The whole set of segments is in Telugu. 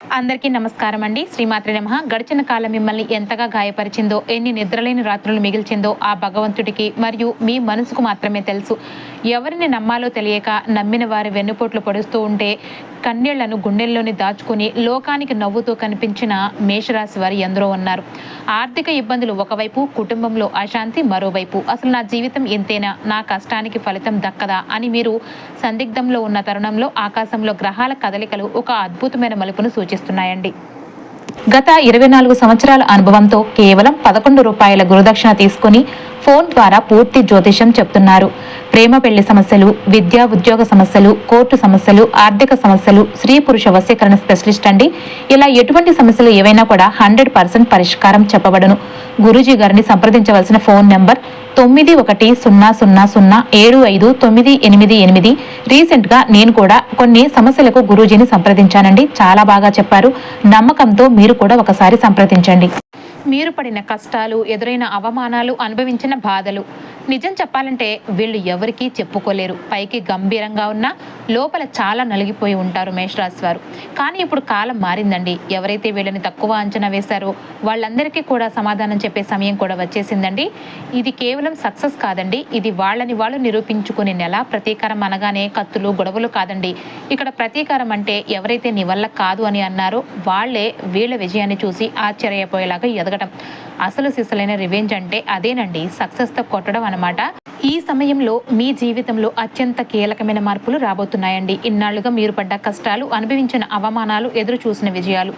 అందరికీ నమస్కారం అండి. శ్రీమాత్రే నమః. గడిచిన కాలం మిమ్మల్ని ఎంతగా గాయపరిచిందో, ఎన్ని నిద్రలేని రాత్రులు మిగిల్చిందో ఆ భగవంతుడికి మరియు మీ మనసుకు మాత్రమే తెలుసు. ఎవరిని నమ్మాలో తెలియక నమ్మిన వారి వెన్నుపోట్లు పొడుస్తూ ఉంటే కన్నీళ్లను గుండెల్లోని దాచుకుని లోకానికి నవ్వుతూ కనిపించిన మేషరాశి వారు ఎందరో ఉన్నారు. ఆర్థిక ఇబ్బందులు ఒకవైపు, కుటుంబంలో అశాంతి మరోవైపు. అసలు నా జీవితం ఇంతేనా, నా కష్టానికి ఫలితం దక్కదా అని మీరు సందిగ్ధంలో ఉన్న తరుణంలో ఆకాశంలో గ్రహాల కదలికలు ఒక అద్భుతమైన మలుపును సూచిస్తున్నాయండి. గత 24 సంవత్సరాల అనుభవంతో కేవలం 11 రూపాయల గురుదక్షిణ తీసుకుని ఫోన్ ద్వారా పూర్తి జ్యోతిషం చెప్తున్నారు. ప్రేమ పెళ్లి సమస్యలు, విద్యా ఉద్యోగ సమస్యలు, కోర్టు సమస్యలు, ఆర్థిక సమస్యలు, స్త్రీ పురుష వశీకరణ స్పెషలిస్ట్ అండి. ఇలా ఎటువంటి సమస్యలు ఏవైనా కూడా 100% పరిష్కారం చెప్పబడును. గురూజీ గారిని సంప్రదించవలసిన ఫోన్ నెంబర్ 9100075988. రీసెంట్ గా నేను కూడా కొన్ని సమస్యలకు గురూజీని సంప్రదించానండి. చాలా బాగా చెప్పారు. నమ్మకంతో మీరు కూడా ఒకసారి సంప్రదించండి. మీరు పడిన కష్టాలు, ఎదురైన అవమానాలు, అనుభవించిన బాధలు నిజం చెప్పాలంటే వీళ్ళు ఎవరికీ చెప్పుకోలేరు. పైకి గంభీరంగా ఉన్నా లోపల చాలా నలిగిపోయి ఉంటారు మేషరాశి వారు. కానీ ఇప్పుడు కాలం మారిందండి. ఎవరైతే వీళ్ళని తక్కువ అంచనా వేశారో వాళ్ళందరికీ కూడా సమాధానం చెప్పే సమయం కూడా వచ్చేసిందండి. ఇది కేవలం సక్సెస్ కాదండి, ఇది వాళ్ళని వాళ్ళు నిరూపించుకునే నెల. ప్రతీకారం అనగానే కత్తులు గొడవలు కాదండి. ఇక్కడ ప్రతీకారం అంటే ఎవరైతే నీ వల్ల కాదు అని అన్నారో వాళ్లే వీళ్ళ విజయాన్ని చూసి ఆశ్చర్యపోయేలాగా ఎదగటం. అసలు సిసలైన రివెంజ్ అంటే అదేనండి, సక్సెస్తో కొట్టడం అన్నమాట. ఈ సమయంలో మీ జీవితంలో అత్యంత కీలకమైన మార్పులు రాబోతున్నాయండి. ఇన్నాళ్లుగా మీరు పడ్డ కష్టాలు, అనుభవించిన అవమానాలు, ఎదురు చూసిన విజయాలు,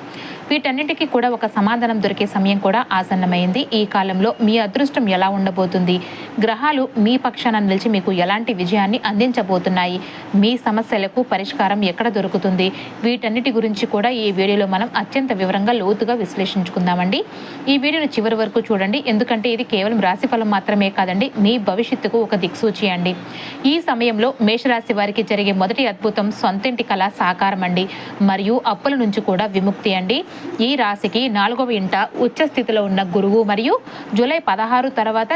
వీటన్నిటికీ కూడా ఒక సమాధానం దొరికే సమయం కూడా ఆసన్నమైంది. ఈ కాలంలో మీ అదృష్టం ఎలా ఉండబోతుంది, గ్రహాలు మీ పక్షాన నిలిచి మీకు ఎలాంటి విజయాన్ని అందించబోతున్నాయి, మీ సమస్యలకు పరిష్కారం ఎక్కడ దొరుకుతుంది, వీటన్నిటి గురించి కూడా ఈ వీడియోలో మనం అత్యంత వివరంగా లోతుగా విశ్లేషించుకుందామండి. ఈ వీడియోను చివరి వరకు చూడండి, ఎందుకంటే ఇది కేవలం రాశిఫలం మాత్రమే కాదండి, మీ భవిష్యత్తుకు ఒక దిక్సూచి అండి. ఈ సమయంలో మేషరాశి వారికి జరిగే మొదటి అద్భుతం సొంతింటి కళ సాకారం అండి, మరియు అప్పుల నుంచి కూడా విముక్తి అండి. ఈ రాశికి 4వ ఇంట ఉచ్చ స్థితిలో ఉన్న గురువు మరియు జూలై 16 తర్వాత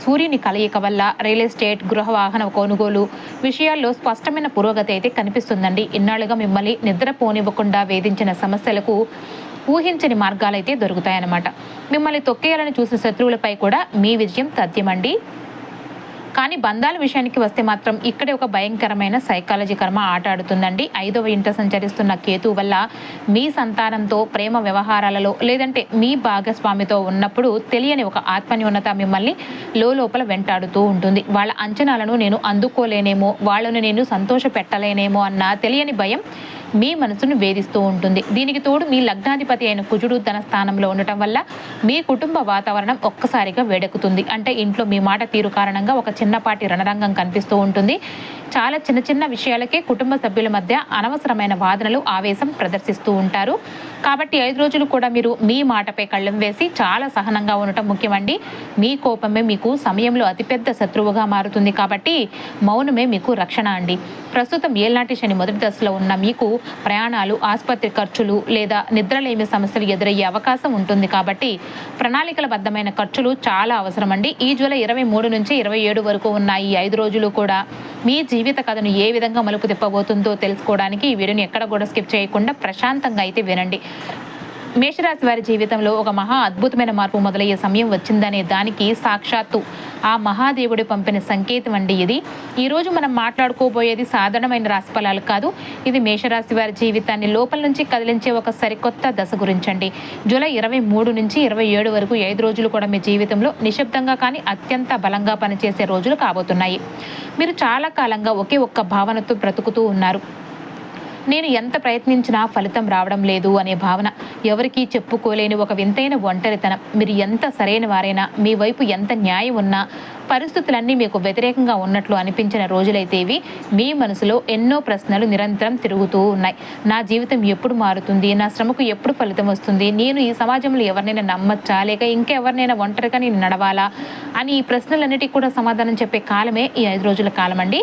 సూర్యుని కలయిక వల్ల రియల్ ఎస్టేట్, గృహ వాహన కొనుగోలు విషయాల్లో స్పష్టమైన పురోగతి అయితే కనిపిస్తుందండి. ఇన్నాళ్ళుగా మిమ్మల్ని నిద్రపోనివ్వకుండా వేధించిన సమస్యలకు ఊహించని మార్గాలైతే దొరుకుతాయన్నమాట. మిమ్మల్ని తొక్కేయాలని చూసిన శత్రువులపై కూడా మీ విజయం తథ్యమండి. కానీ బంధాల విషయానికి వస్తే మాత్రం ఇక్కడే ఒక భయంకరమైన సైకాలజీ కర్మ ఆట ఆడుతుందండి. 5వ ఇంట సంచరిస్తున్న కేతు వల్ల మీ సంతానంతో, ప్రేమ వ్యవహారాలలో, లేదంటే మీ భాగస్వామితో ఉన్నప్పుడు తెలియని ఒక ఆత్మన్యూనత మిమ్మల్ని లోపల వెంటాడుతూ ఉంటుంది. వాళ్ళ అంచనాలను నేను అందుకోలేనేమో, వాళ్ళను నేను సంతోష పెట్టలేనేమో అన్న తెలియని భయం మీ మనసును వేధిస్తూ ఉంటుంది. దీనికి తోడు మీ లగ్నాధిపతి అయిన కుజుడు తన స్థానంలో ఉండటం వల్ల మీ కుటుంబ వాతావరణం ఒక్కసారిగా వేడెక్కుతుంది. అంటే ఇంట్లో మీ మాట తీరు కారణంగా ఒక చిన్నపాటి రణరంగం కనిపిస్తూ ఉంటుంది. చాలా చిన్న చిన్న విషయాలకే కుటుంబ సభ్యుల మధ్య అనవసరమైన వాదనలు, ఆవేశం ప్రదర్శిస్తూ ఉంటారు. కాబట్టి 5 రోజులు కూడా మీరు మీ మాటపై కళ్ళెం వేసి చాలా సహనంగా ఉండటం ముఖ్యమండి. మీ కోపమే మీకు సమయంలో అతిపెద్ద శత్రువుగా మారుతుంది. కాబట్టి మౌనమే మీకు రక్షణ అండి. ప్రస్తుతం ఏళ్నాటి శని మొదటి దశలో ఉన్న మీకు ప్రయాణాలు, ఆసుపత్రి ఖర్చులు లేదా నిద్రలేమి సమస్యలు ఎదురయ్యే అవకాశం ఉంటుంది. కాబట్టి ప్రణాళికలబద్ధమైన ఖర్చులు చాలా అవసరం అండి. ఈ జూలై 23 నుంచి 27 వరకు ఉన్న ఈ 5 రోజులు కూడా మీ జీవిత కథను ఏ విధంగా మలుపు తిప్పబోతుందో తెలుసుకోవడానికి ఈ వీడియోని ఎక్కడ కూడా స్కిప్ చేయకుండా ప్రశాంతంగా అయితే వినండి. మేషరాశి వారి జీవితంలో ఒక మహా అద్భుతమైన మార్పు మొదలయ్యే సమయం వచ్చిందనే దానికి సాక్షాత్తు ఆ మహాదేవుడు పంపిన సంకేతం అండి ఇది. ఈరోజు మనం మాట్లాడుకోబోయేది సాధారణమైన రాశి ఫలాలు కాదు. ఇది మేషరాశి వారి జీవితాన్ని లోపల నుంచి కదిలించే ఒక సరికొత్త దశ గురించండి. జూలై 23 నుంచి 27 వరకు 5 రోజులు కూడా మీ జీవితంలో నిశ్శబ్దంగా కానీ అత్యంత బలంగా పనిచేసే రోజులు కాబోతున్నాయి. మీరు చాలా కాలంగా ఒకే ఒక్క భావనతో బ్రతుకుతూ ఉన్నారు. నేను ఎంత ప్రయత్నించినా ఫలితం రావడం లేదు అనే భావన, ఎవరికీ చెప్పుకోలేని ఒక వింతైన ఒంటరితనం. మీరు ఎంత సరైన వారైనా, మీ వైపు ఎంత న్యాయం ఉన్నా పరిస్థితులన్నీ మీకు వ్యతిరేకంగా ఉన్నట్లు అనిపించిన రోజులైతే ఇవి. మీ మనసులో ఎన్నో ప్రశ్నలు నిరంతరం తిరుగుతూ ఉన్నాయి. నా జీవితం ఎప్పుడు మారుతుంది, నా శ్రమకు ఎప్పుడు ఫలితం వస్తుంది, నేను ఈ సమాజంలో ఎవరినైనా నమ్మచ్చా, లేక ఇంకెవరినైనా ఒంటరిగా నేను నడవాలా అని ఈ ప్రశ్నలన్నిటికీ కూడా సమాధానం చెప్పే కాలమే ఈ 5 రోజుల కాలం అండి.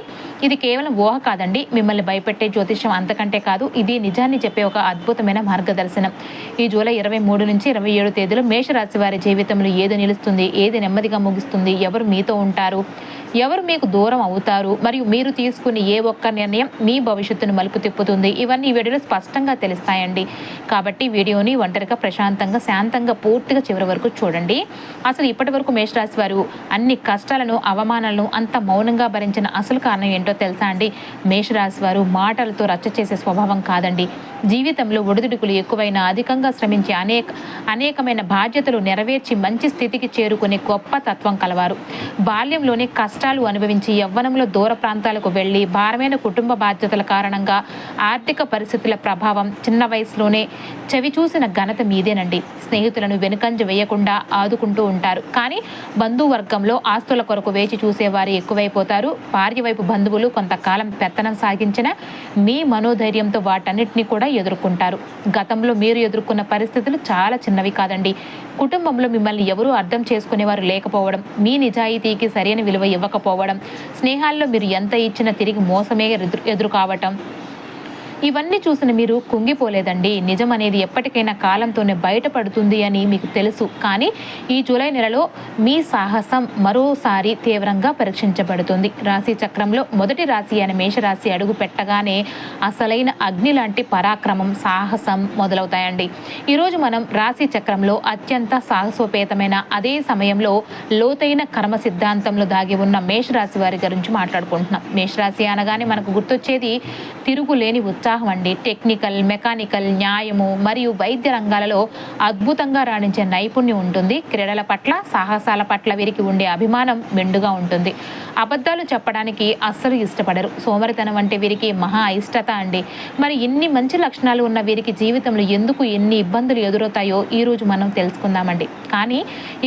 ఇది కేవలం ఊహ కాదండి, మిమ్మల్ని భయపెట్టే జ్యోతిష్యం అంతకంటే కాదు. ఇది నిజాన్ని చెప్పే ఒక అద్భుతమైన మార్గదర్శనం. ఈ జూలై 23 నుంచి 27 తేదీలో మేషరాశి వారి జీవితంలో ఏది నిలుస్తుంది, ఏది నెమ్మదిగా ముగుస్తుంది, ఎవరు మీతో ఉంటారు, ఎవరు మీకు దూరం అవుతారు మరియు మీరు తీసుకునే ఏ ఒక్క నిర్ణయం మీ భవిష్యత్తును మలుపు తిప్పుతుంది, ఇవన్నీ ఈ వీడియోలో స్పష్టంగా తెలుస్తాయండి. కాబట్టి వీడియోని ఒంటరిగా ప్రశాంతంగా శాంతంగా పూర్తిగా చివరి వరకు చూడండి. అసలు ఇప్పటి వరకు మేషరాశి వారు అన్ని కష్టాలను అవమానాలను అంత మౌనంగా భరించిన అసలు కారణం ఏంటో తెలుసా అండి? మేషరాశి వారు మాటలతో రచ్చ చేసే స్వభావం కాదండి. జీవితంలో ఒడిదుడుకులు ఎక్కువైన అధికంగా శ్రమించి అనేకమైన బాధ్యతలు నెరవేర్చి మంచి స్థితికి చేరుకునే గొప్ప తత్వం కలవారు. బాల్యంలోనే కష్టాలు అనుభవించి యవ్వనంలో దూర ప్రాంతాలకు వెళ్ళి భారమైన కుటుంబ బాధ్యతల కారణంగా ఆర్థిక పరిస్థితుల ప్రభావం చిన్న వయసులోనే చవి చూసిన ఘనత మీదేనండి. స్నేహితులను వెనుకంజ వేయకుండా ఆదుకుంటూ ఉంటారు. కానీ బంధువర్గంలో ఆస్తుల కొరకు వేచి చూసేవారు ఎక్కువైపోతారు. భార్య వైపు బంధువులు కొంతకాలం పెత్తనం సాగించిన మీ మనోధైర్యంతో వాటన్నిటిని కూడా ఎదుర్కొంటారు. గతంలో మీరు ఎదుర్కొన్న పరిస్థితులు చాలా చిన్నవి కాదండి. కుటుంబంలో మిమ్మల్ని ఎవరూ అర్థం చేసుకునేవారు లేకపోవడం, మీ నిజాయితీకి సరైన విలువ ఇవ్వకపోవడం, స్నేహాల్లో మీరు ఎంత ఇచ్చినా తిరిగి మోసమే ఎదురు కావటం, ఇవన్నీ చూసిన మీరు కుంగిపోలేదండి. నిజం అనేది ఎప్పటికైనా కాలంతోనే బయటపడుతుంది అని మీకు తెలుసు. కానీ ఈ జూలై నెలలో మీ సాహసం మరోసారి తీవ్రంగా పరీక్షించబడుతుంది. రాశి చక్రంలో మొదటి రాశి అయిన మేషరాశి అడుగు పెట్టగానే అసలైన అగ్ని లాంటి పరాక్రమం, సాహసం మొదలవుతాయండి. ఈరోజు మనం రాశి చక్రంలో అత్యంత సాహసోపేతమైన అదే సమయంలో లోతైన కర్మ సిద్ధాంతంలో దాగి ఉన్న మేషరాశి వారి గురించి మాట్లాడుకుంటున్నాం. మేషరాశి అనగానే మనకు గుర్తొచ్చేది తిరుగులేని ఉత్సాహం అండి. టెక్నికల్, మెకానికల్, న్యాయము మరియు వైద్య రంగాలలో అద్భుతంగా రాణించే నైపుణ్యం ఉంటుంది. క్రీడల పట్ల, సాహసాల పట్ల వీరికి ఉండే అభిమానం మెండుగా ఉంటుంది. అబద్ధాలు చెప్పడానికి అస్సలు ఇష్టపడరు. సోమరితనం అంటే వీరికి మహా ఇష్టత అండి. మరి ఇన్ని మంచి లక్షణాలు ఉన్న వీరికి జీవితంలో ఎందుకు ఎన్ని ఇబ్బందులు ఎదురవుతాయో ఈరోజు మనం తెలుసుకుందామండి. కానీ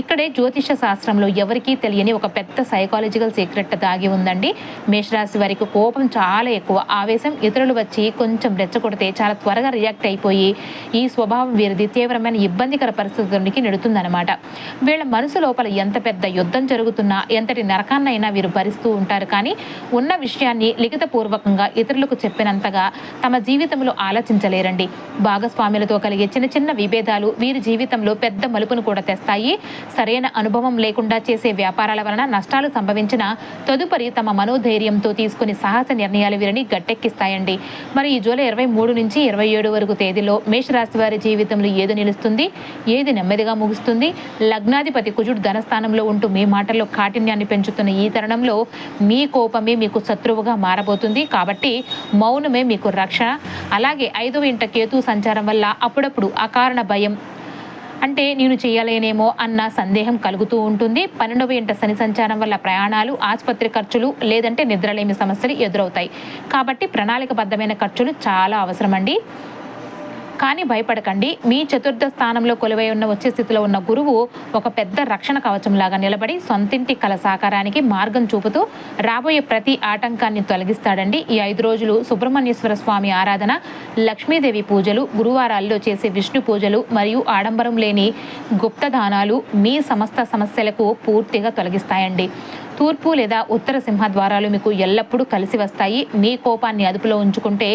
ఇక్కడే జ్యోతిష శాస్త్రంలో ఎవరికీ తెలియని ఒక పెద్ద సైకాలజికల్ సీక్రెట్ దాగి ఉందండి. మేషరాశి వారికి కోపం చాలా ఎక్కువ. ఆవేశం ఇతరులు వచ్చి కొంచెం రెచ్చగొడితే చాలా త్వరగా రియాక్ట్ అయిపోయి ఈ స్వభావం వీరిది తీవ్రమైన ఇబ్బందికర పరిస్థితులకి నెడుతుందన్నమాట. వీళ్ళ మనసు లోపల ఎంత పెద్ద యుద్ధం జరుగుతున్నా, ఎంతటి నరకాన్నైనా వీరు భరిస్తూ ఉంటారు. కానీ ఉన్న విషయాన్ని లిఖితపూర్వకంగా ఇతరులకు చెప్పినంతగా తమ జీవితంలో ఆలోచించలేరండి. భాగస్వాములతో కలిగే చిన్న చిన్న విభేదాలు వీరి జీవితంలో పెద్ద మలుపును కూడా తెస్తాయి. సరైన అనుభవం లేకుండా చేసే వ్యాపారాల వలన నష్టాలు సంభవించిన తదుపరి తమ మనోధైర్యంతో తీసుకుని సాహస నిర్ణయాలు వీరిని గట్టెక్కిస్తాయండి. మరి ఈ జూలై 23 నుంచి 27 వరకు తేదీలో మేషరాశి వారి జీవితంలో ఏది నిలుస్తుంది, ఏది నెమ్మదిగా ముగుస్తుంది? లగ్నాధిపతి కుజుడు ధనస్థానంలో ఉంటూ మీ మాటల్లో కాఠిన్యాన్ని పెంచుతున్న ఈ తరుణంలో మీ కోపమే మీకు శత్రువుగా మారబోతుంది. కాబట్టి మౌనమే మీకు రక్షణ. అలాగే 5వ ఇంట కేతు సంచారం వల్ల అప్పుడప్పుడు అకారణ భయం, అంటే నేను చేయలేనేమో అన్న సందేహం కలుగుతూ ఉంటుంది. 12వ ఇంట శని సంచారం వల్ల ప్రయాణాలు, ఆసుపత్రి ఖర్చులు లేదంటే నిద్రలేమి సమస్యలు ఎదురవుతాయి. కాబట్టి ప్రణాళికబద్ధమైన ఖర్చులు చాలా అవసరమండి. కానీ భయపడకండి. మీ చతుర్థ స్థానంలో కొలువై ఉన్న వచ్చే స్థితిలో ఉన్న గురువు ఒక పెద్ద రక్షణ కవచంలాగా నిలబడి సొంతింటి కల సాకారానికి మార్గం చూపుతూ రాబోయే ప్రతి ఆటంకాన్ని తొలగిస్తాడండి. ఈ 5 రోజులు సుబ్రహ్మణ్యేశ్వర స్వామి ఆరాధన, లక్ష్మీదేవి పూజలు, గురువారాల్లో చేసే విష్ణు పూజలు మరియు ఆడంబరం లేని గుప్తదానాలు మీ సమస్త సమస్యలకు పూర్తిగా తొలగిస్తాయండి. తూర్పు లేదా ఉత్తర సింహద్వారాలు మీకు ఎల్లప్పుడూ కలిసి వస్తాయి. మీ కోపాన్ని అదుపులో ఉంచుకుంటే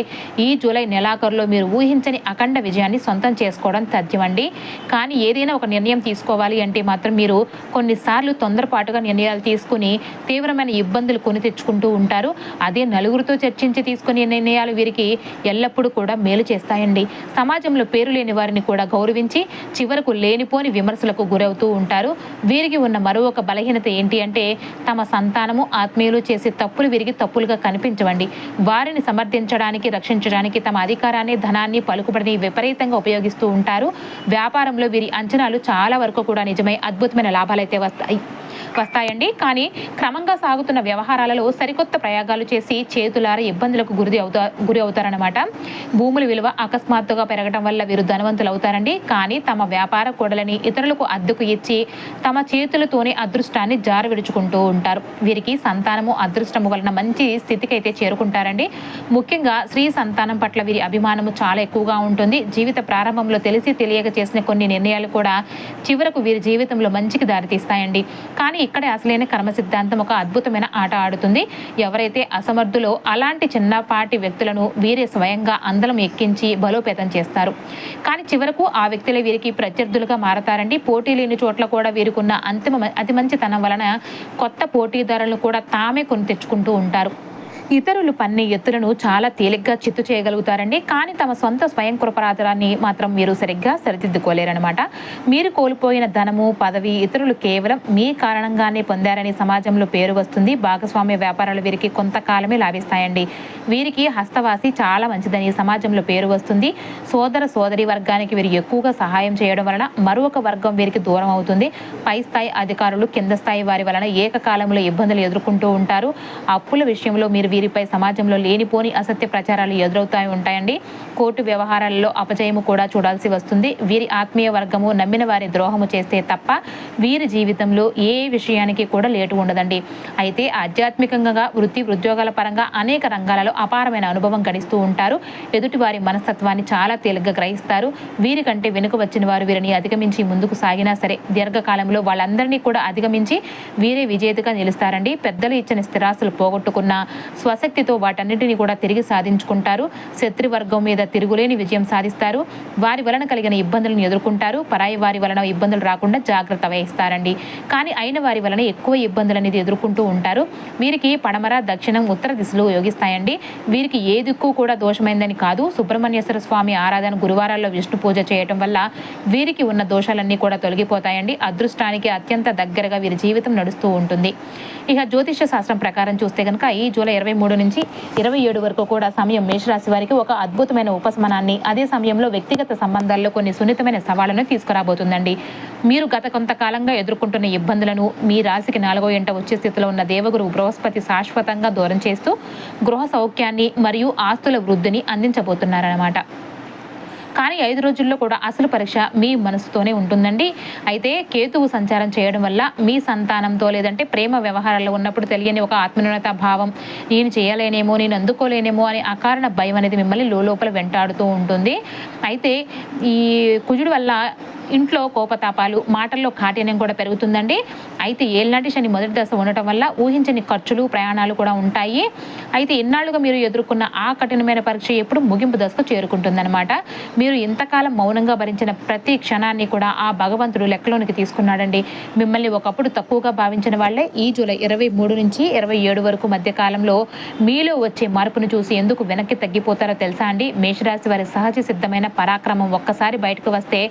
ఈ జూలై నెలాఖరులో మీరు ఊహించని అఖండ విజయాన్ని సొంతం చేసుకోవడం తథ్యమండి. కానీ ఏదైనా ఒక నిర్ణయం తీసుకోవాలి అంటే మాత్రం మీరు కొన్నిసార్లు తొందరపాటుగా నిర్ణయాలు తీసుకుని తీవ్రమైన ఇబ్బందులు కొని తెచ్చుకుంటూ ఉంటారు. అదే నలుగురితో చర్చించి తీసుకునే నిర్ణయాలు వీరికి ఎల్లప్పుడూ కూడా మేలు చేస్తాయండి. సమాజంలో పేరు లేని వారిని కూడా గౌరవించి చివరకు లేనిపోని విమర్శలకు గురవుతూ ఉంటారు. వీరికి ఉన్న మరో ఒక బలహీనత ఏంటి అంటే తమ సంతానము, ఆత్మీయులు చేసే తప్పులు వీరికి తప్పులుగా కనిపించవండి. వారిని సమర్థించడానికి, రక్షించడానికి తమ అధికారాన్ని, ధనాన్ని, పలుకుబడిని విపరీతంగా ఉపయోగిస్తూ ఉంటారు. వ్యాపారంలో వీరి అంచనాలు చాలా వరకు కూడా నిజమై అద్భుతమైన లాభాలైతే వస్తాయండి. కానీ క్రమంగా సాగుతున్న వ్యవహారాలలో సరికొత్త ప్రయోగాలు చేసి చేతులారా ఇబ్బందులకు గురి అవుతారన్నమాట. భూముల విలువ అకస్మాత్తుగా పెరగడం వల్ల వీరు ధనవంతులు అవుతారండి. కానీ తమ వ్యాపార కూడలని ఇతరులకు అద్దెకు ఇచ్చి తమ చేతులతోనే అదృష్టాన్ని జారు విడుచుకుంటూ ఉంటారు. వీరికి సంతానము, అదృష్టము వలన మంచి స్థితికి అయితే చేరుకుంటారండి. ముఖ్యంగా స్త్రీ సంతానం పట్ల వీరి అభిమానము చాలా ఎక్కువగా ఉంటుంది. జీవిత ప్రారంభంలో తెలిసి తెలియక చేసిన కొన్ని నిర్ణయాలు కూడా చివరకు వీరి జీవితంలో మంచికి దారితీస్తాయండి. కానీ ఇక్కడే అసలైన కర్మ సిద్ధాంతం ఒక అద్భుతమైన ఆట ఆడుతుంది. ఎవరైతే అసమర్థులో అలాంటి చిన్నపాటి వ్యక్తులను వీరే స్వయంగా అందలం ఎక్కించి బలోపేతం చేస్తారు. కానీ చివరకు ఆ వ్యక్తులే వీరికి ప్రత్యర్థులుగా మారతారండి. పోటీ లేని చోట్ల కూడా వీరికున్న అతి మంచితనం వలన కొత్త పోటీదారులను కూడా తామే కొని తెచ్చుకుంటూ ఉంటారు. ఇతరులు పన్నే ఎత్తులను చాలా తేలిగ్గా చిత్తు చేయగలుగుతారండి. కానీ తమ సొంత స్వయం కృపరాధరాన్ని మాత్రం మీరు సరిగ్గా సరిదిద్దుకోలేరనమాట. మీరు కోల్పోయిన ధనము, పదవి ఇతరులు కేవలం మీ కారణంగానే పొందారని సమాజంలో పేరు వస్తుంది. భాగస్వామ్య వ్యాపారాలు వీరికి కొంతకాలమే లాభిస్తాయండి. వీరికి హస్తవాసి చాలా మంచిదని సమాజంలో పేరు వస్తుంది. సోదర సోదరి వర్గానికి వీరు ఎక్కువగా సహాయం చేయడం వలన మరొక వర్గం వీరికి దూరం అవుతుంది. పై స్థాయి అధికారులు కింద స్థాయి వారి వలన ఏకకాలంలో ఇబ్బందులు ఎదుర్కొంటూ ఉంటారు. అప్పుల విషయంలో మీరు వీరిపై సమాజంలో లేనిపోని అసత్య ప్రచారాలు ఎదురవుతాయి ఉంటాయండి. కోర్టు వ్యవహారాలలో అపజయము కూడా చూడాల్సి వస్తుంది. వీరి ఆత్మీయ వర్గము నమ్మిన వారి ద్రోహము చేస్తే తప్ప వీరి జీవితంలో ఏ విషయానికి కూడా లేటు ఉండదండి. అయితే ఆధ్యాత్మికంగా వృత్తి ఉద్యోగాల పరంగా అనేక రంగాలలో అపారమైన అనుభవం గడిస్తూ ఉంటారు. ఎదుటి వారి మనస్తత్వాన్ని చాలా తేలిగ్గా గ్రహిస్తారు. వీరికంటే వెనుక వచ్చిన వారు వీరిని అధిగమించి ముందుకు సాగినా సరే దీర్ఘకాలంలో వాళ్ళందరినీ కూడా అధిగమించి వీరే విజేతగా నిలుస్తారండి. పెద్దలు ఇచ్చిన స్థిరాస్తులు పోగొట్టుకున్న స్వశక్తితో వాటన్నిటిని కూడా తిరిగి సాధించుకుంటారు. శత్రువర్గం మీద తిరుగులేని విజయం సాధిస్తారు. వారి వలన కలిగిన ఇబ్బందులను ఎదుర్కొంటారు. పరాయి వారి వలన ఇబ్బందులు రాకుండా జాగ్రత్త వహిస్తారండి. కానీ అయిన వారి వలన ఎక్కువ ఇబ్బందులు అనేది ఎదుర్కొంటూ ఉంటారు. వీరికి పడమర, దక్షిణం, ఉత్తర దిశలు యోగిస్తాయండి. వీరికి ఏ దిక్కు కూడా దోషమైందని కాదు. సుబ్రహ్మణ్యేశ్వర స్వామి ఆరాధన, గురువారాల్లో విష్ణు పూజ చేయటం వల్ల వీరికి ఉన్న దోషాలన్నీ కూడా తొలగిపోతాయండి. అదృష్టానికి అత్యంత దగ్గరగా వీరి జీవితం నడుస్తూ ఉంటుంది. ఇక జ్యోతిష్య శాస్త్రం ప్రకారం చూస్తే కనుక ఈ జూలై 23 నుంచి 27 వరకు కూడా సమయం మేషరాశి వారికి ఒక అద్భుతమైన ఉపశమనాన్ని, అదే సమయంలో వ్యక్తిగత సంబంధాల్లో కొన్ని సున్నితమైన సవాళ్లను తీసుకురాబోతుందండి. మీరు గత కొంతకాలంగా ఎదుర్కొంటున్న ఇబ్బందులను మీ రాశికి 4వ ఇంట వచ్చే స్థితిలో ఉన్న దేవగురు బృహస్పతి శాశ్వతంగా దూరం చేస్తూ గృహ సౌఖ్యాన్ని మరియు ఆస్తుల వృద్ధిని అందించబోతున్నారన్నమాట. కానీ 5 రోజుల్లో కూడా అసలు పరీక్ష మీ మనసుతోనే ఉంటుందండి. అయితే కేతువు సంచారం చేయడం వల్ల మీ సంతానంతో లేదంటే ప్రేమ వ్యవహారాల్లో ఉన్నప్పుడు తెలియని ఒక ఆత్మన్యూనత భావం, నేను చేయలేనేమో, నేను అందుకోలేనేమో అనే అకారణ భయం అనేది మిమ్మల్ని లోపల వెంటాడుతూ ఉంటుంది. అయితే ఈ కుజుడు వల్ల ఇంట్లో కోపతాపాలు, మాటల్లో కాఠిన్యం కూడా పెరుగుతుందండి. అయితే ఏళ్ళనాటి శని మొదటి దశ ఉండటం వల్ల ఊహించని ఖర్చులు, ప్రయాణాలు కూడా ఉంటాయి. అయితే ఎన్నాళ్ళుగా మీరు ఎదుర్కొన్న ఆ కఠినమైన పరీక్ష ఎప్పుడు ముగింపు దశకు చేరుకుంటుందన్నమాట. మీరు ఇంతకాలం మౌనంగా భరించిన ప్రతి క్షణాన్ని కూడా ఆ భగవంతుడు లెక్కలోనికి తీసుకున్నాడండి. మిమ్మల్ని ఒకప్పుడు తక్కువగా భావించిన వాళ్ళే ఈ జూలై 23 నుంచి 27 వరకు మధ్య కాలంలో మీలో వచ్చే మార్పును చూసి ఎందుకు వెనక్కి తగ్గిపోతారో తెలుసా అండి? మేషరాశి వారి సహజ సిద్ధమైన పరాక్రమం ఒక్కసారి బయటకు వస్తే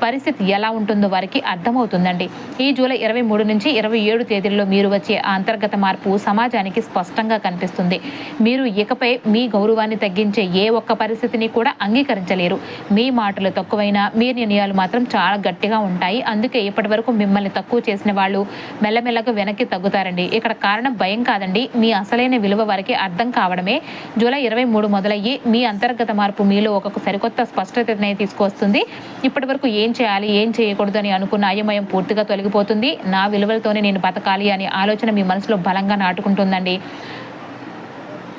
పరిస్థితి ఎలా ఉంటుందో వారికి అర్థమవుతుందండి. ఈ జూలై 23 నుంచి 27 తేదీల్లో మీరు వచ్చే అంతర్గత మార్పు సమాజానికి స్పష్టంగా కనిపిస్తుంది. మీరు ఇకపై మీ గౌరవాన్ని తగ్గించే ఏ ఒక్క పరిస్థితిని కూడా అంగీకరించలేరు. మీ మాటలు తక్కువైనా మీ నిర్ణయాలు మాత్రం చాలా గట్టిగా ఉంటాయి. అందుకే ఇప్పటి వరకు మిమ్మల్ని తక్కువ చేసిన వాళ్ళు మెల్లమెల్లగా వెనక్కి తగ్గుతారండి. ఇక్కడ కారణం భయం కాదండి, మీ అసలైన విలువ వారికి అర్థం కావడమే. జూలై 23 మొదలయ్యి మీ అంతర్గత మార్పు మీలో ఒక సరికొత్త స్పష్టతని తీసుకొస్తుంది. ఇప్పటి వరకు ఏం చేయాలి, ఏం చేయకూడదు అని అనుకున్న అయోమయం పూర్తిగా తొలగిపోతుంది. నా విలువలతోనే నేను బతకాలి అనే ఆలోచన మీ మనసులో బలంగా నాటుకుంటుందండి.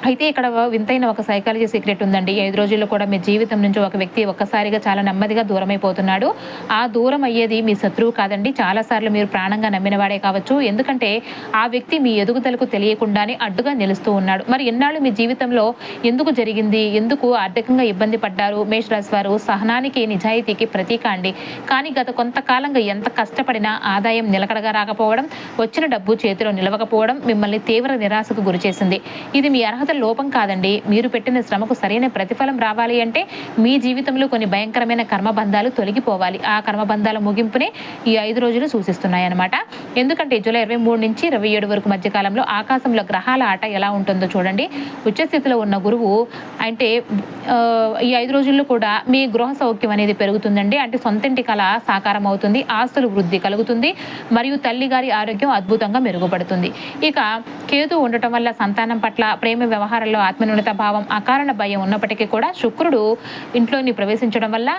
అయితే ఇక్కడ వింతైన ఒక సైకాలజీ సీక్రెట్ ఉందండి. 5 రోజుల్లో కూడా మీ జీవితం నుంచి ఒక వ్యక్తి ఒక్కసారిగా చాలా నెమ్మదిగా దూరం అయిపోతున్నాడు. ఆ దూరం అయ్యేది మీ శత్రువు కాదండి, చాలాసార్లు మీరు ప్రాణంగా నమ్మినవాడే కావచ్చు. ఎందుకంటే ఆ వ్యక్తి మీ ఎదుగుదలకు తెలియకుండానే అడ్డుగా నిలుస్తూ ఉన్నాడు. మరి ఎన్నాళ్ళు మీ జీవితంలో ఎందుకు జరిగింది, ఎందుకు ఆర్థికంగా ఇబ్బంది పడ్డారు? మేషరాశి వారు సహనానికి, నిజాయితీకి ప్రతీక అండి. కానీ గత కొంతకాలంగా ఎంత కష్టపడినా ఆదాయం నిలకడగా రాకపోవడం, వచ్చిన డబ్బు చేతిలో నిలవకపోవడం మిమ్మల్ని తీవ్ర నిరాశకు గురిచేసింది. ఇది మీ అర్హత లోపం కాదండి. మీరు పెట్టిన శ్రమకు సరైన ప్రతిఫలం రావాలి అంటే మీ జీవితంలో కొన్ని భయంకరమైన కర్మబంధాలు తొలగిపోవాలి. ఆ కర్మబంధాల ముగింపునే ఈ 5 రోజులు సూచిస్తున్నాయి అన్నమాట. ఎందుకంటే జూలై 23 నుంచి 27 వరకు మధ్య కాలంలో ఆకాశంలో గ్రహాల ఆట ఎలా ఉంటుందో చూడండి. ఉచ్చస్థితిలో ఉన్న గురువు అంటే ఈ 5 రోజుల్లో కూడా మీ గృహ సౌఖ్యం అనేది పెరుగుతుందండి. అంటే సొంతింటి కళ సాకారం అవుతుంది, ఆస్తులు వృద్ధి కలుగుతుంది, మరియు తల్లి గారి ఆరోగ్యం అద్భుతంగా మెరుగుపడుతుంది. ఇక కేతు ఉండటం వల్ల సంతానం పట్ల, ప్రేమ వ్యవహారాల్లో ఆత్మన్యూనత భావం, అకారణ భయం ఉన్నప్పటికీ కూడా శుక్రుడు ఇంట్లోని ప్రవేశించడం వల్ల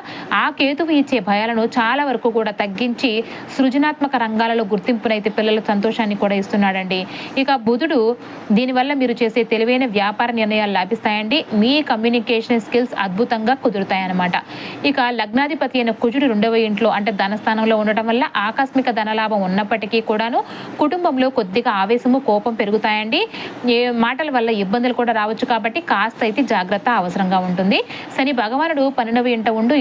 ఆ కేతువు ఇచ్చే భయాలను చాలా వరకు కూడా తగ్గించి సృజనాత్మక రంగాలలో గుర్తింపునైతే పిల్లల సంతోషాన్ని కూడా ఇస్తున్నాడండి. ఇక బుధుడు దీనివల్ల మీరు చేసే తెలివైన వ్యాపార నిర్ణయాలు లాభిస్తాయండి. మీ కమ్యూనికేషన్ స్కిల్స్ అద్భుతంగా కుదురుతాయన్నమాట. ఇక లగ్నాధిపతి అయిన కుజుడు 2వ ఇంట్లో అంటే ధనస్థానంలో ఉండటం వల్ల ఆకస్మిక ధనలాభం ఉన్నప్పటికీ కూడాను కుటుంబంలో కొద్దిగా ఆవేశము, కోపం పెరుగుతాయండి. ఏ మాటల వల్ల ఇబ్బందులు కూడా రావచ్చు కాబట్టి కాస్త అయితే జాగ్రత్త అవసరంగా ఉంటుంది. శని భగవానుడు 12వ ఇంట ఉండు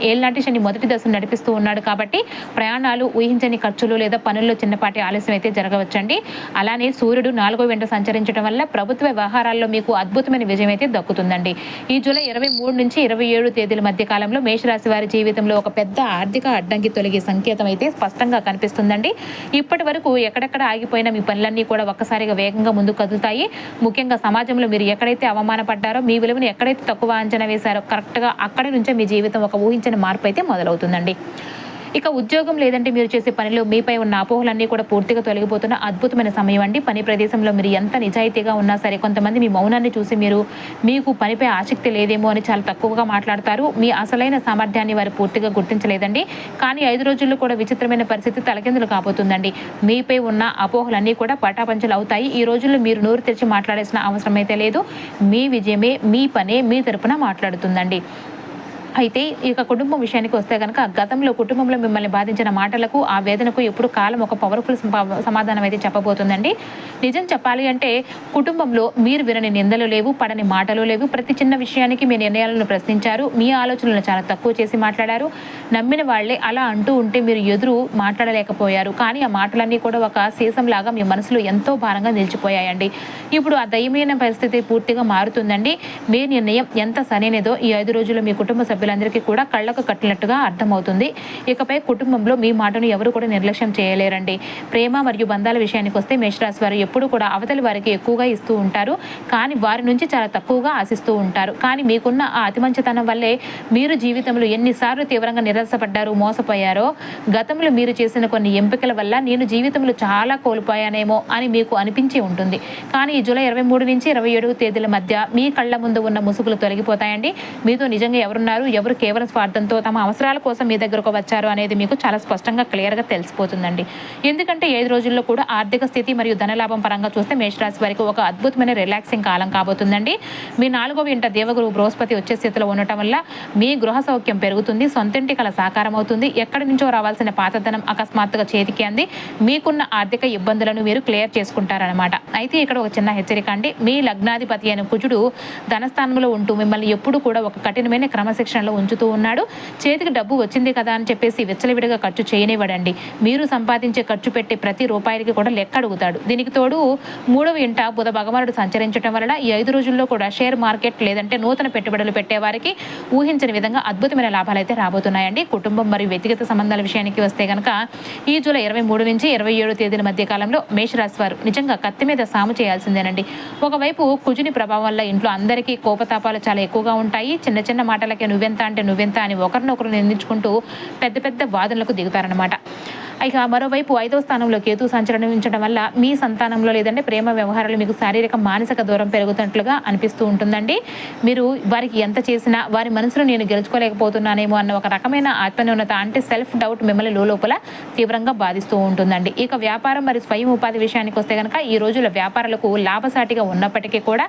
ఏళ్ళనాటి శని మొదటి దశను నడిపిస్తూ ఉన్నాడు కాబట్టి ప్రయాణాలు, ఊహించని ఖర్చులు లేదా పనుల్లో చిన్నపాటి ఆలస్యం అయితే జరగవచ్చండి. అలానే సూర్యుడు 4వ ఇంట సంచరించడం వల్ల ప్రభుత్వ వ్యవహారాల్లో మీకు అద్భుతమైన విజయం అయితే దక్కుతుందండి. ఈ జూలై 23 నుంచి 27 తేదీల మధ్య కాలంలో మేషరాశి వారి జీవితంలో ఒక పెద్ద ఆర్థిక అడ్డంకి తొలగే సంకేతం అయితే స్పష్టంగా కనిపిస్తుందండి. ఇప్పటి వరకు ఎక్కడెక్కడ ఆగిపోయిన మీ పనులన్నీ కూడా ఒక్కసారిగా వేగంగా ముందుకు కదులుతాయి. ముఖ్యంగా సమాజంలో మీరు ఎక్కడైతే అవమానపడ్డారో, మీ విలువను ఎక్కడైతే తక్కువ అంచనా వేశారో కరెక్ట్గా అక్కడి నుంచే మీ జీవితం ఒక ఊహించని మార్పు అయితే మొదలవుతుందండి. ఇక ఉద్యోగం లేదంటే మీరు చేసే పనిలో మీపై ఉన్న అపోహలన్నీ కూడా పూర్తిగా తొలగిపోతున్న అద్భుతమైన సమయం అండి. పని ప్రదేశంలో మీరు ఎంత నిజాయితీగా ఉన్నా సరే కొంతమంది మీ మౌనాన్ని చూసి మీకు పనిపై ఆసక్తి లేదేమో అని చాలా తక్కువగా మాట్లాడతారు. మీ అసలైన సామర్థ్యాన్ని వారు పూర్తిగా గుర్తించలేదండి. కానీ 5 రోజుల్లో కూడా విచిత్రమైన పరిస్థితి తలకిందులు కాబోతుందండి. మీపై ఉన్న అపోహలన్నీ కూడా పటాపంచలు అవుతాయి. ఈ రోజుల్లో మీరు నోరు తెరిచి మాట్లాడాల్సిన అవసరం అయితే లేదు. మీ విజయమే, మీ పనే మీ తరపున మాట్లాడుతుందండి. అయితే ఇక కుటుంబం విషయానికి వస్తే కనుక గతంలో కుటుంబంలో మిమ్మల్ని బాధించిన మాటలకు, ఆ వేదనకు ఎప్పుడు కాలం ఒక పవర్ఫుల్ సమాధానం అయితే చెప్పబోతుందండి. నిజం చెప్పాలి అంటే కుటుంబంలో మీరు వినని నిందలు లేవు, పడని మాటలు లేవు. ప్రతి చిన్న విషయానికి మీ నిర్ణయాలను ప్రశ్నించారు, మీ ఆలోచనలను చాలా తక్కువ చేసి మాట్లాడారు. నమ్మిన వాళ్లే అలా అంటూ ఉంటే మీరు ఎదురు మాట్లాడలేకపోయారు. కానీ ఆ మాటలన్నీ కూడా ఒక సీసంలాగా మీ మనసులో ఎంతో భారంగా నిలిచిపోయాయండి. ఇప్పుడు ఆ దయమైన పరిస్థితి పూర్తిగా మారుతుందండి. మీ నిర్ణయం ఎంత సరైనదో ఈ 5 రోజుల్లో మీ కుటుంబ సభ్యులందరికీ కూడా కళ్ళకు కట్టినట్టుగా అర్థమవుతుంది. ఇకపై కుటుంబంలో మీ మాటను ఎవరు కూడా నిర్లక్ష్యం చేయలేరండి. ప్రేమ మరియు బంధాల విషయానికి వస్తే మేషరాశి వారు ఎప్పుడు కూడా అవతలి వారికి ఎక్కువగా ఇస్తూ ఉంటారు, కానీ వారి నుంచి చాలా తక్కువగా ఆశిస్తూ ఉంటారు. కానీ మీకున్న ఆ అతిమంచితనం వల్లే మీరు జీవితంలో ఎన్నిసార్లు తీవ్రంగా నిరాశపడ్డారు, మోసపోయారో. గతంలో మీరు చేసిన కొన్ని ఎంపికల వల్ల నేను జీవితంలో చాలా కోల్పోయానేమో అని మీకు అనిపించి ఉంటుంది. కానీ ఈ జూలై 23 నుంచి 27 తేదీల మధ్య మీ కళ్ళ ముందు ఉన్న ముసుగులు తొలగిపోతాయండి. మీతో నిజంగా ఎవరున్నారు, ఎవరు కేవలం స్వార్థంతో తమ అవసరాల కోసం మీ దగ్గరకు వచ్చారు అనేది మీకు చాలా స్పష్టంగా క్లియర్గా తెలిసిపోతుందండి. ఎందుకంటే 5 రోజుల్లో కూడా ఆర్థిక స్థితి మరియు ధనలాభం పరంగా చూస్తే మేషరాశి వారికి ఒక అద్భుతమైన రిలాక్సింగ్ కాలం కాబోతుందండి. మీ 4వ ఇంట దేవగురు బృహస్పతి వచ్చే స్థితిలో ఉండటం వల్ల మీ గృహ సౌఖ్యం పెరుగుతుంది, సొంతింటి కల సాకారం అవుతుంది. ఎక్కడి నుంచో రావాల్సిన పాతధనం అకస్మాత్తుగా చేతికి అంది మీకున్న ఆర్థిక ఇబ్బందులను మీరు క్లియర్ చేసుకుంటారనమాట. అయితే ఇక్కడ ఒక చిన్న హెచ్చరిక అండి. మీ లగ్నాధిపతి అయిన కుజుడు ధనస్థానంలో ఉంటూ మిమ్మల్ని ఎప్పుడు కూడా ఒక కఠినమైన క్రమశిక్షణలో ఉంచుతూ ఉన్నాడు. చేతికి డబ్బు వచ్చింది కదా అని చెప్పేసి విచ్చలవిడిగా ఖర్చు చేయనివ్వడండి. మీరు సంపాదించే ఖర్చు పెట్టే ప్రతి రూపాయికి కూడా లెక్క అడుగుతాడు. దీనికి తోడు 3వ ఇంట బుధ భగవానుడు సంచరించడం వలన ఈ 5 రోజుల్లో కూడా షేర్ మార్కెట్ లేదంటే నూతన పెట్టుబడులు పెట్టే వారికి ఊహించని విధంగా అద్భుతమైన లాభాలు అయితే రాబోతున్నాయండి. కుటుంబం మరియు వ్యక్తిగత సంబంధాల విషయానికి వస్తే కనుక ఈ జూలై 23 నుంచి 27 తేదీల మధ్య కాలంలో మేషరాశి వారు నిజంగా కత్తి మీద సాము చేయాల్సిందేనండి. ఒకవైపు కుజుని ప్రభావం వల్ల ఇంట్లో అందరికీ కోపతాపాలు చాలా ఎక్కువగా ఉంటాయి. చిన్న చిన్న మాటలకే నువ్వెంత అంటే నువ్వెంత అని ఒకరినొకరు నిందించుకుంటూ పెద్ద పెద్ద వాదనలకు దిగుతారనమాట. ఇక మరోవైపు 5వ స్థానంలో కేతు సంచరించడం వల్ల మీ సంతానంలో లేదంటే ప్రేమ వ్యవహారాలు మీకు శారీరక మానసిక దూరం పెరుగుతున్నట్లుగా అనిపిస్తూ ఉంటుందండి. మీరు వారికి ఎంత చేసినా వారి మనసును నేను గెలుచుకోలేకపోతున్నానేమో అన్న ఒక రకమైన ఆత్మన్యూనత అంటే సెల్ఫ్ డౌట్ మిమ్మల్ని లోపల తీవ్రంగా బాధిస్తూ ఉంటుందండి. ఇక వ్యాపారం మరియు స్వయం ఉపాధి విషయానికి వస్తే కనుక ఈ రోజుల వ్యాపారాలకు లాభసాటిగా ఉన్నప్పటికీ కూడా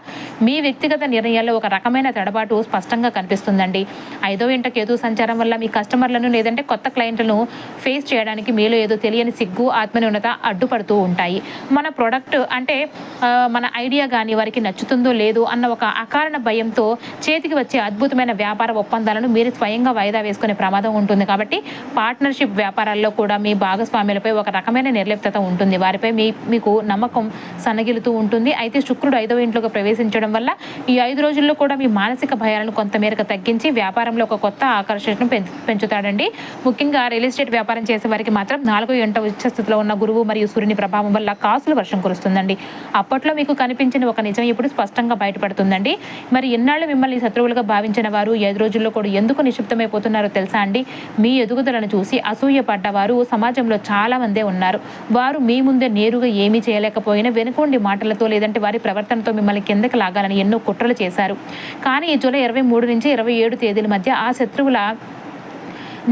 మీ వ్యక్తిగత నిర్ణయాల్లో ఒక రకమైన తడబాటు స్పష్టంగా కనిపిస్తుందండి. 5వ ఇంట కేతు సంచారం వల్ల మీ కస్టమర్లను లేదంటే కొత్త క్లయింట్లను ఫేస్ చేయడానికి మీలో ఏదో తెలియని సిగ్గు, ఆత్మన్యూనత అడ్డుపడుతూ ఉంటాయి. మన ప్రోడక్ట్ అంటే మన ఐడియా కానీ వారికి నచ్చుతుందో లేదో అన్న ఒక అకారణ భయంతో చేతికి వచ్చే అద్భుతమైన వ్యాపార ఒప్పందాలను మీరు స్వయంగా వాయిదా వేసుకునే ప్రమాదం ఉంటుంది. కాబట్టి పార్ట్నర్షిప్ వ్యాపారాల్లో కూడా మీ భాగస్వామ్యులపై ఒక రకమైన నిర్లిప్తత ఉంటుంది. వారిపై మీకు నమ్మకం సన్నగిలుతూ ఉంటుంది. అయితే శుక్రుడు 5వ ఇంట్లోకి ప్రవేశించడం వల్ల ఈ 5 రోజుల్లో కూడా మీ మానసిక భయాలను కొంతమేరకు తగ్గించి వ్యాపారంలో ఒక కొత్త ఆకర్షణను పెంచుతాడండి. ముఖ్యంగా రియల్ ఎస్టేట్ వ్యాపారం చేసే వారికి మాత్రం 4వ ఇంట ఉచ్చ స్థితిలో ఉన్న గురువు మరియు సూర్యుని ప్రభావం వల్ల కాసులు వర్షం కురుస్తుందండి. అప్పట్లో మీకు కనిపించిన ఒక నిజం ఇప్పుడు స్పష్టంగా బయటపడుతుందండి. మరి ఎన్నాళ్ళు మిమ్మల్ని శత్రువులుగా భావించిన వారు 5 రోజుల్లో కూడా ఎందుకు నిశ్శబ్దమైపోతున్నారో తెలుసా అండి? మీ ఎదుగుదలను చూసి అసూయ పడ్డవారు సమాజంలో చాలా మందే ఉన్నారు. వారు మీ ముందే నేరుగా ఏమీ చేయలేకపోయినా వెనుకొండి మాటలతో లేదంటే వారి ప్రవర్తనతో మిమ్మల్ని కిందకి లాగాలని ఎన్నో కుట్రలు చేశారు. కానీ ఈ జూలై 23 నుంచి 27 తేదీల మధ్య ఆ శత్రువుల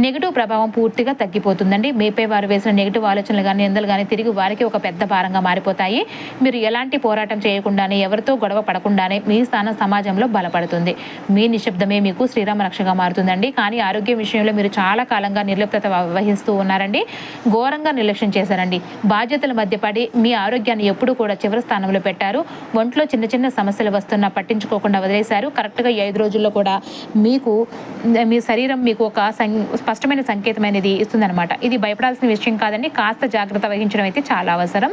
నెగిటివ్ ప్రభావం పూర్తిగా తగ్గిపోతుందండి. మీపై వారు వేసిన నెగిటివ్ ఆలోచనలు కానీ నిందలు కానీ తిరిగి వారికి ఒక పెద్ద భారంగా మారిపోతాయి. మీరు ఎలాంటి పోరాటం చేయకుండానే ఎవరితో గొడవ పడకుండానే మీ స్థానం సమాజంలో బలపడుతుంది. మీ నిశ్శబ్దమే మీకు శ్రీరామ రక్షగా మారుతుందండి. కానీ ఆరోగ్యం విషయంలో మీరు చాలా కాలంగా నిర్లిప్తత వహిస్తూ ఉన్నారండి. ఘోరంగా నిర్లక్ష్యం చేశారండి. బాధ్యతల మధ్య పడి మీ ఆరోగ్యాన్ని ఎప్పుడూ కూడా చివరి స్థానంలో పెట్టారు. ఒంట్లో చిన్న చిన్న సమస్యలు వస్తున్నా పట్టించుకోకుండా వదిలేశారు. కరెక్ట్గా 5 రోజుల్లో కూడా మీకు మీ శరీరం మీకు ఒక స్పష్టమైన సంకేతమైనది ఇస్తుందన్నమాట. ఇది భయపడాల్సిన విషయం కాదండి. కాస్త జాగ్రత్త వహించడం అయితే చాలా అవసరం.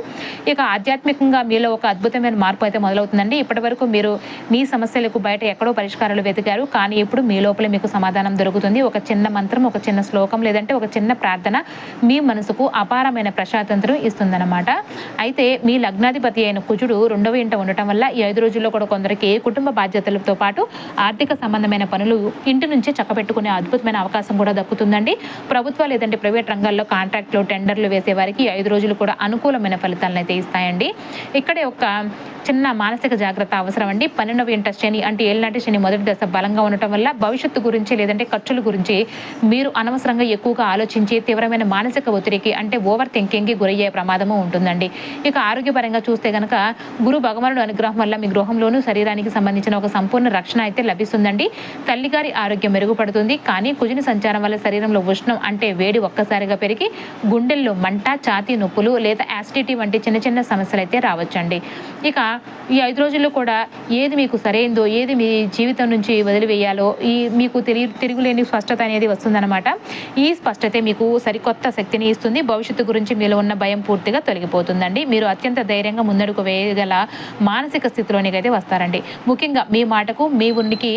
ఇక ఆధ్యాత్మికంగా మీలో ఒక అద్భుతమైన మార్పు అయితే మొదలవుతుందండి. ఇప్పటి వరకు మీరు మీ సమస్యలకు బయట ఎక్కడో పరిష్కారాలు వెతికారు. కానీ ఇప్పుడు మీ లోపల మీకు సమాధానం దొరుకుతుంది. ఒక చిన్న మంత్రం, ఒక చిన్న శ్లోకం లేదంటే ఒక చిన్న ప్రార్థన మీ మనసుకు అపారమైన ప్రశాంతతను ఇస్తుందన్నమాట. అయితే మీ లగ్నాధిపతి అయిన కుజుడు 2వ ఇంట ఉండటం వల్ల ఈ 5 రోజుల్లో కూడా కొందరికి కుటుంబ బాధ్యతలతో పాటు ఆర్థిక సంబంధమైన పనులు ఇంటి నుంచే చక్కబెట్టుకునే అద్భుతమైన అవకాశం కూడా దక్కుతుందండి. ప్రభుత్వ లేదంటే ప్రైవేట్ రంగాల్లో కాంట్రాక్ట్లు, టెండర్లు వేసే వారికి 5 రోజులు కూడా అనుకూలమైన ఫలితాలను అయితే ఇస్తాయండి. ఇక్కడే ఒక చిన్న మానసిక జాగ్రత్త అవసరం అండి. 12వ ఇంట శని అంటే ఏళ్ళనాటి శని మొదటి దశ బలంగా ఉండటం వల్ల భవిష్యత్తు గురించి లేదంటే ఖర్చుల గురించి మీరు అనవసరంగా ఎక్కువగా ఆలోచించి తీవ్రమైన మానసిక ఒత్తిడికి అంటే ఓవర్ థింకింగ్కి గురయ్యే ప్రమాదము ఉంటుందండి. ఇక ఆరోగ్యపరంగా చూస్తే కనుక గురు భగవానుడు అనుగ్రహం వల్ల మీ గృహంలోనూ శరీరానికి సంబంధించిన ఒక సంపూర్ణ రక్షణ అయితే లభిస్తుందండి. తల్లిగారి ఆరోగ్యం మెరుగుపడుతుంది. కానీ కుజుని సంచారం వల్ల శరీరంలో ఉష్ణం అంటే వేడి ఒక్కసారిగా పెరిగి గుండెల్లో మంట, ఛాతీ నొప్పులు లేదా యాసిడిటీ వంటి చిన్న చిన్న సమస్యలు అయితే రావచ్చండి. ఇక ఈ 5 రోజుల్లో కూడా ఏది మీకు సరైందో, ఏది మీ జీవితం నుంచి వదిలివేయాలో మీకు తిరుగులేని స్పష్టత అనేది వస్తుందన్నమాట. ఈ స్పష్టత మీకు సరికొత్త శక్తిని ఇస్తుంది. భవిష్యత్తు గురించి మీలో ఉన్న భయం పూర్తిగా తొలగిపోతుందండి. మీరు అత్యంత ధైర్యంగా ముందడుగు వేయగల మానసిక స్థితిలోనికి అయితే వస్తారండి. ముఖ్యంగా మీ మాటకు, మీ ఉనికి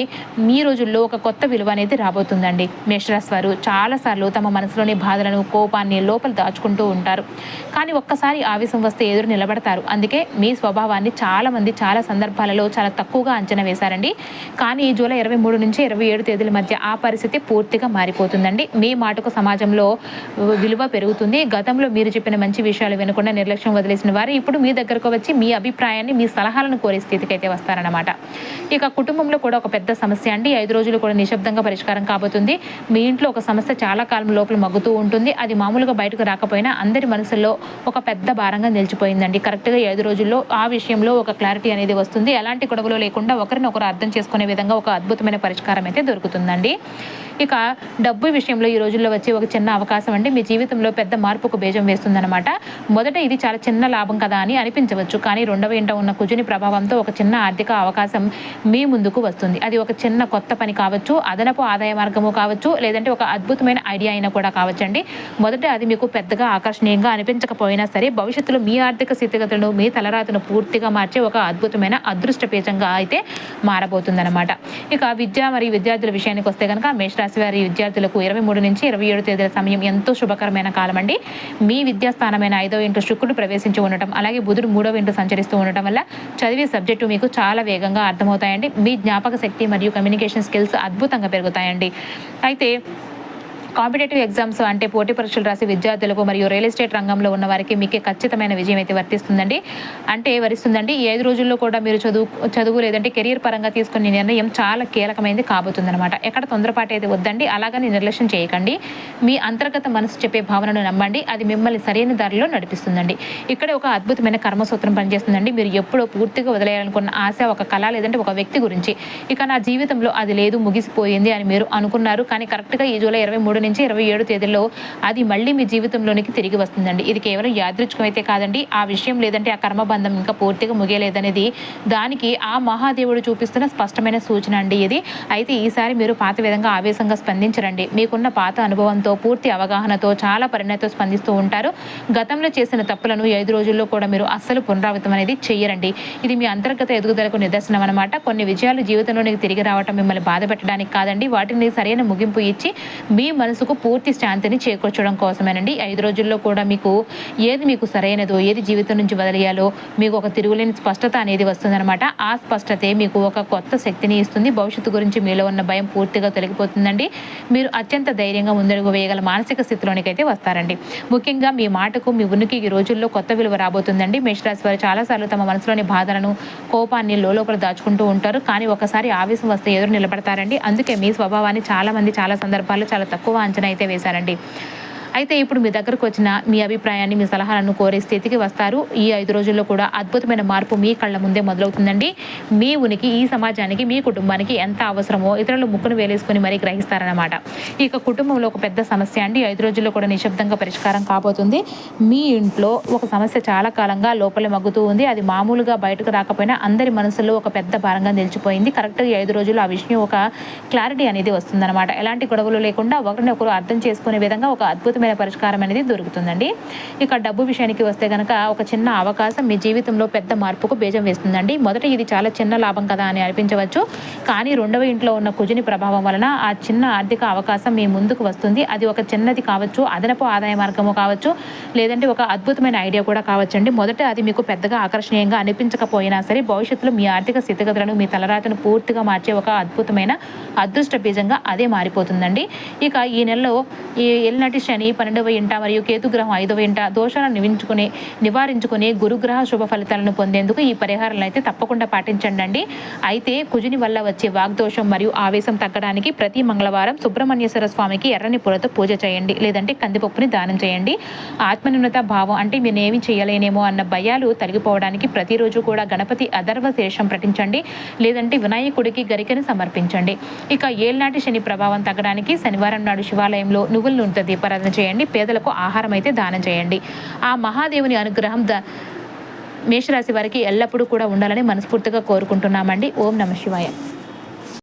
మీ రోజుల్లో ఒక కొత్త విలువ అనేది రాబోతుందండి. మేషరాశి వారు చాలాసార్లు తమ మనసులోని బాధలను, కోపాన్ని లోపల దాచుకుంటూ ఉంటారు. కానీ ఒక్కసారి ఆవేశం వస్తే ఎదురు నిలబడతారు. అందుకే మీ స్వభావాన్ని చాలా మంది చాలా సందర్భాలలో చాలా తక్కువగా అంచనా వేశారండి. కానీ జూలై 23 నుంచి 27 తేదీల మధ్య ఆ పరిస్థితి పూర్తిగా మారిపోతుందండి. మీ మాటకు సమాజంలో విలువ పెరుగుతుంది. గతంలో మీరు చెప్పిన మంచి విషయాలు వినకుండా నిర్లక్ష్యం వదిలేసిన వారు ఇప్పుడు మీ దగ్గరకు వచ్చి మీ అభిప్రాయాన్ని, మీ సలహాలను కోరే స్థితికి అయితే వస్తారన్నమాట. ఇక కుటుంబంలో కూడా ఒక పెద్ద సమస్య అండి. 5 రోజులు కూడా నిశ్శబ్దంగా పరిష్కారం కాబోతుంది. మీ ఇంట్లో ఒక సమస్య చాలా కాలం లోపల మగ్గుతూ ఉంటుంది. అది మామూలుగా బయటకు రాకపోయినా అందరి మనసుల్లో ఒక పెద్ద భారంగా నిలిచిపోయిందండి. కరెక్ట్గా 5 రోజుల్లో ఆ విషయంలో ఒక క్లారిటీ అనేది వస్తుంది. ఎలాంటి గొడవలు లేకుండా ఒకరినొకరు అర్థం చేసుకునే విధంగా ఒక అద్భుతమైన పరిష్కారం అయితే దొరుకుతుందండి. ఇక డబ్బు విషయంలో ఈ రోజుల్లో వచ్చే ఒక చిన్న అవకాశం అండి మీ జీవితంలో పెద్ద మార్పుకు బీజం వేస్తుందన్నమాట. మొదట ఇది చాలా చిన్న లాభం కదా అని అనిపించవచ్చు. కానీ 2వ ఇంట ఉన్న కుజుని ప్రభావంతో ఒక చిన్న ఆర్థిక అవకాశం మీ ముందుకు వస్తుంది. అది ఒక చిన్న కొత్త పని కావచ్చు, అదనపు ఆదాయ మార్గము కావచ్చు, లేదంటే ఒక అద్భుతమైన ఐడియా అయినా కూడా కావచ్చండి. మొదట అది మీకు పెద్దగా ఆకర్షణీయంగా అనిపించకపోయినా సరే భవిష్యత్తులో మీ ఆర్థిక స్థితిగతులను, మీ తలరాతను పూర్తిగా మార్చే ఒక అద్భుతమైన అదృష్టపేచంగా అయితే మారబోతుందన్నమాట. ఇక విద్య మరియు విద్యార్థుల విషయానికి వస్తే కనుక మేషరాశి వారి విద్యార్థులకు 23 నుంచి 27 తేదీల సమయం ఎంతో శుభకరమైన కాలం అండి. మీ విద్యాస్థానమైన 5వ ఇంట శుక్రుడు ప్రవేశించి ఉండటం, అలాగే బుధుడు 3వ ఇంట సంచరిస్తూ ఉండటం వల్ల చదివే సబ్జెక్టు మీకు చాలా వేగంగా అర్థమవుతాయండి. మీ జ్ఞాపక శక్తి మరియు కమ్యూనికేషన్ స్కిల్స్ అద్భుతంగా పెరుగుతాయండి. అయితే కాంపిటేటివ్ ఎగ్జామ్స్ అంటే పోటీ పరీక్షలు రాసే విద్యార్థులకు మరియు రియల్ ఎస్టేట్ రంగంలో ఉన్న వారికి మీకు ఖచ్చితమైన విజయం అయితే వరిస్తుందండి. ఈ 5 రోజుల్లో కూడా మీరు చదువు లేదంటే కెరీర్ పరంగా తీసుకునే నిర్ణయం చాలా కీలకమైనది కాబోతుందన్నమాట. ఎక్కడ తొందరపాటు అయితే వద్దండి. అలాగని నిర్లక్ష్యం చేయకండి. మీ అంతర్గత మనసు చెప్పే భావనను నమ్మండి. అది మిమ్మల్ని సరైన దారిలో నడిపిస్తుందండి. ఇక్కడ ఒక అద్భుతమైన కర్మసూత్రం పనిచేస్తుందండి. మీరు ఎప్పుడో పూర్తిగా వదిలేయాలనుకున్న ఆశ, ఒక కళ లేదంటే ఒక వ్యక్తి గురించి ఇక నా జీవితంలో అది లేదు, ముగిసిపోయింది అని మీరు అనుకున్నారు. కానీ కరెక్ట్గా ఈ జూలై 23 నుంచి 27 తేదీల్లో అది మళ్ళీ మీ జీవితంలోనికి తిరిగి వస్తుందండి. ఇది కేవలం యాదృచ్ఛికం అయితే కాదండి. ఆ విషయం లేదంటే ఆ కర్మబంధం ఇంకా పూర్తిగా ముగియలేదనేది దానికి ఆ మహాదేవుడు చూపిస్తున్న స్పష్టమైన సూచన అండి ఇది. అయితే ఈసారి మీరు పాత విధంగా ఆవేశంగా స్పందించరండి. మీకున్న పాత అనుభవంతో, పూర్తి అవగాహనతో చాలా పరిణతితో స్పందిస్తూ ఉంటారు. గతంలో చేసిన తప్పులను 5 రోజుల్లో కూడా మీరు అస్సలు పునరావృతం అనేది చెయ్యరండి. ఇది మీ అంతర్గత ఎదుగుదలకు నిదర్శనం అనమాట. కొన్ని విజయాలు జీవితంలోనికి తిరిగి రావటం మిమ్మల్ని బాధ పెట్టడానికి కాదండి, వాటిని సరైన ముగింపు ఇచ్చి మీ మనసుకు పూర్తి శాంతిని చేకూర్చడం కోసమేనండి. 5 రోజుల్లో కూడా మీకు సరైనదో, ఏది జీవితం నుంచి వదిలేయాలో మీకు ఒక తిరుగులేని స్పష్టత అనేది వస్తుందనమాట. ఆ స్పష్టతే మీకు ఒక కొత్త శక్తిని ఇస్తుంది. భవిష్యత్తు గురించి మీలో ఉన్న భయం పూర్తిగా తొలగిపోతుందండి. మీరు అత్యంత ధైర్యంగా ముందడుగు వేయగల మానసిక స్థితిలోనికైతే వస్తారండి. ముఖ్యంగా మీ మాటకు, మీ ఉనికి ఈ రోజుల్లో కొత్త విలువ రాబోతుందండి. మేషరాశి వారు చాలాసార్లు తమ మనసులోని బాధలను, కోపాన్ని లోపల దాచుకుంటూ ఉంటారు. కానీ ఒకసారి ఆవేశం వస్తే ఎదురు నిలబడతారండి. అందుకే మీ స్వభావాన్ని చాలామంది చాలా సందర్భాల్లో చాలా తక్కువ అంచనా అయితే వేశారండి. అయితే ఇప్పుడు మీ దగ్గరకు వచ్చిన మీ అభిప్రాయాన్ని, మీ సలహాలను కోరే స్థితికి వస్తారు. ఈ 5 రోజుల్లో కూడా అద్భుతమైన మార్పు మీ కళ్ళ ముందే మొదలవుతుందండి. మీ ఉనికి ఈ సమాజానికి, మీ కుటుంబానికి ఎంత అవసరమో ఇతరులు ముక్కును వేలేసుకుని మరీ గ్రహిస్తారన్నమాట. ఇక కుటుంబంలో ఒక పెద్ద సమస్య అండి 5 రోజుల్లో కూడా నిశ్శబ్దంగా పరిష్కారం కాబోతుంది. మీ ఇంట్లో ఒక సమస్య చాలా కాలంగా లోపలే మగ్గుతూ ఉంది. అది మామూలుగా బయటకు రాకపోయినా అందరి మనసులో ఒక పెద్ద భారంగా నిలిచిపోయింది. కరెక్ట్గా 5 రోజుల్లో ఆ విషయం ఒక క్లారిటీ అనేది వస్తుందన్నమాట. ఎలాంటి గొడవలు లేకుండా ఒకరినొకరు అర్థం చేసుకునే విధంగా ఒక అద్భుతమైన పరిష్కారం అనేది దొరుకుతుందండి. ఇక డబ్బు విషయానికి వస్తే గనక ఒక చిన్న అవకాశం మీ జీవితంలో పెద్ద మార్పుకు బీజం వేస్తుందండి. మొదట ఇది చాలా చిన్న లాభం కదా అని అనిపించవచ్చు. కానీ 2వ ఇంట్లో ఉన్న కుజుని ప్రభావం వలన ఆ చిన్న ఆర్థిక అవకాశం మీ ముందుకు వస్తుంది. అది ఒక చిన్నది కావచ్చు, అదనపు ఆదాయ మార్గము కావచ్చు, లేదంటే ఒక అద్భుతమైన ఐడియా కూడా కావచ్చండి. మొదట అది మీకు పెద్దగా ఆకర్షణీయంగా అనిపించకపోయినా సరే భవిష్యత్తులో మీ ఆర్థిక స్థితిగతులను, మీ తలరాతను పూర్తిగా మార్చే ఒక అద్భుతమైన అదృష్ట బీజంగా అదే మారిపోతుందండి. ఇక ఈ నెలలో ఈ ఏలినాటి శని 12వ ఇంట మరియు కేతుగ్రహం 5వ ఇంట దోషాలను నివారించుకుని గురుగ్రహ శుభ ఫలితాలను పొందేందుకు ఈ పరిహారాలను అయితే తప్పకుండా పాటించండి. అయితే కుజుని వల్ల వచ్చే వాగ్దోషం మరియు ఆవేశం తగ్గడానికి ప్రతి మంగళవారం సుబ్రహ్మణ్యేశ్వర స్వామికి ఎర్రని పూలతో పూజ చేయండి, లేదంటే కందిపప్పుని దానం చేయండి. ఆత్మన్యూనత భావం అంటే నేనేమి చేయలేనేమో అన్న భయాలు తొలగిపోవడానికి ప్రతిరోజు కూడా గణపతి అథర్వ శీర్షం పఠించండి, లేదంటే వినాయకుడికి గరికను సమర్పించండి. ఇక ఏళ్నాటి శని ప్రభావం తగ్గడానికి శనివారం నాడు శివాలయంలో నువ్వుల నూనెతో దీపారాధన చేయండి. పేదలకు ఆహారం అయితే దానం చేయండి. ఆ మహాదేవుని అనుగ్రహం మేషరాశి వారికి ఎల్లప్పుడూ కూడా ఉండాలని మనస్ఫూర్తిగా కోరుకుంటున్నామండి. ఓం నమః శివాయ.